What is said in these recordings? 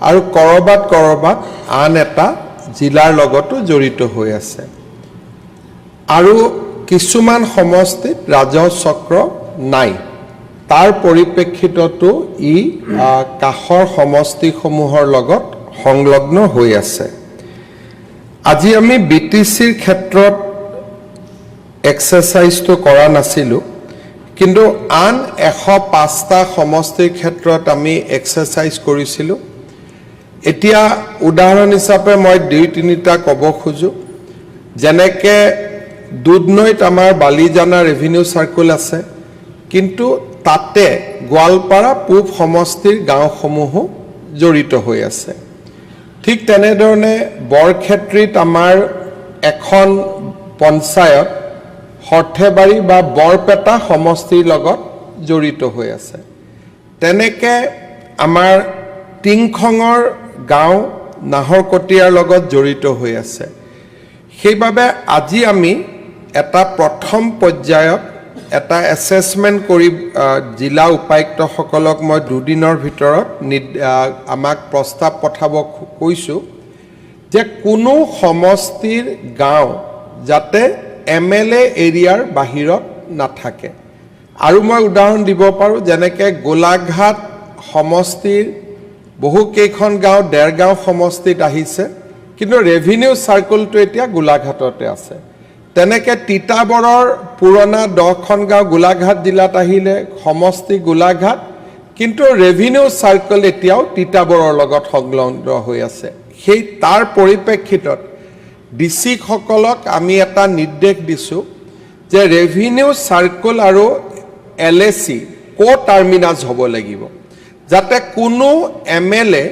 আৰু কৰবাত আন এটা জিলাৰ লগতো জড়িত হৈ আছে আৰু কিছুমান সমষ্টিত ৰাজহ চক্ৰ নাই তাৰ পৰিপ্ৰেক্ষিততো ই কাখৰ সমষ্টিসমূহৰ লগত সংলগ্ন হৈ আছে আজি আমি বিটিচিৰ ক্ষেত্ৰত এক্সাৰসাইজটো কৰা নাছিলো কিন্তু আন 105টা সমষ্টিৰ ক্ষেত্ৰত আমি এক্সাৰসাইজ কৰিছিলো এতিয়া উদাহৰণ হিচাপে মই 2-3টা ক'ব খুজো যেনেকে দুধনৈত আমাৰ বালিজানা ৰেভিনিউ সাৰ্কেল আছে কিন্তু তাতে গোৱালপাৰা পূব সমষ্টিৰ গাঁওসমূহ জড়িত হৈ আছে ঠিক তেনেধৰণে বৰক্ষেত্ৰীত আমাৰ এখন পঞ্চায়ত হৰ্থেবাৰী বা বৰপেটা সমষ্টিৰ লগত জড়িত হৈ আছে তেনেকে আমাৰ টিংখঙৰ গাঁও নাহৰকটীয়াৰ লগত জড়িত হৈ আছে সেইবাবে আজি আমি এটা প্ৰথম পৰ্যায়ত এটা এসেসমেন্ট কৰি জিলা উপায়ুক্তসকলক মই 2 দিনৰ ভিতৰত আমাক প্ৰস্তাৱ পঠাব কৈছো যে কোনো সমষ্টিৰ গাঁও যাতে এমএলএ এৰিয়াৰ বাহিৰত নাথাকে আৰু মই উদাহৰণ দিব পাৰো যেনেকে গোলাঘাট সমষ্টিৰ বহু কেইখন গাঁও দেৰগাঁও সমষ্টিত আহিছে কিন্তু ৰেভিনিউ সাৰ্কেলটো এতিয়া গোলাঘাটতে আছে তেনেকে তিতাবৰৰ পুৰণা 10খন গাঁও গোলাঘাট জিলাত আহিলে সমষ্টি গোলাঘাট কিন্তু ৰেভিনিউ সাৰ্কেল এতিয়াও তিতাবৰৰ লগত সংলগ্ন হৈ আছে সেই তাৰ পৰিপ্ৰেক্ষিতত ডিসি সকলক আমি এটা নিৰ্দেশ দিছো যে ৰেভিনিউ সাৰ্কেল আৰু এলএসি কো টাৰ্মিনাস হ'ব লাগিব যাতে কোনো এমএলএ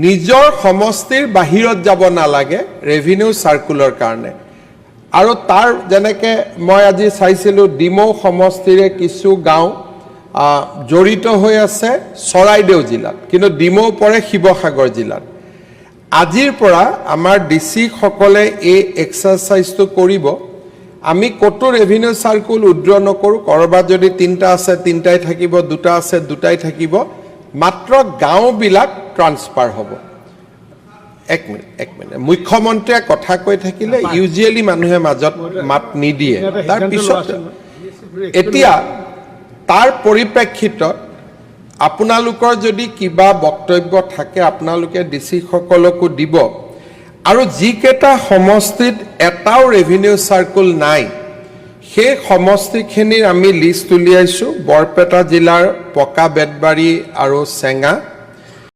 নিজৰ সমষ্টিৰ বাহিৰত যাব নালাগে ৰেভিনিউ সাৰ্কুলৰ কাৰণে আৰু তাৰ যেনেকে মই আজি চাইছিলো ডিমৌ সমষ্টিৰে কিছু গাঁও জড়িত হৈ আছে চৰাইদেউ জিলাত কিন্তু ডিমৌ পৰে শিৱসাগৰ জিলাত আজিৰ পৰা আমাৰ ডিসি সকলে এই এক্সাৰসাইজটো কৰিব আমি কটো ৰেভিনিউ সাৰ্কুল উদ্ৰ নকৰো কৰবাত যদি 3টা আছে 3টাই থাকিব 2টা আছে 2টাই থাকিব মাত্ৰ গাঁও বিলাক ট্ৰান্সফাৰ হ'ব এক মিনিট মুখ্যমন্ত্ৰীয়ে কথা কৈ থাকিলে ইউজুৱেলি মানুহে মাজত মাত নিদিয়ে তাৰ পিছত এতিয়া তাৰ পৰিপ্ৰেক্ষিতত আপোনালোকৰ যদি কিবা বক্তব্য থাকে আপোনালোকে ডিসি সকলকো দিব আৰু যিকেটা সমষ্টিত এটাও ৰেভিনিউ সাৰ্কেল নাই সেই সমষ্টিখিনিৰ আমি লিষ্ট উলিয়াইছো বৰপেটা জিলাৰ পকা বেতবাৰী আৰু চেঙা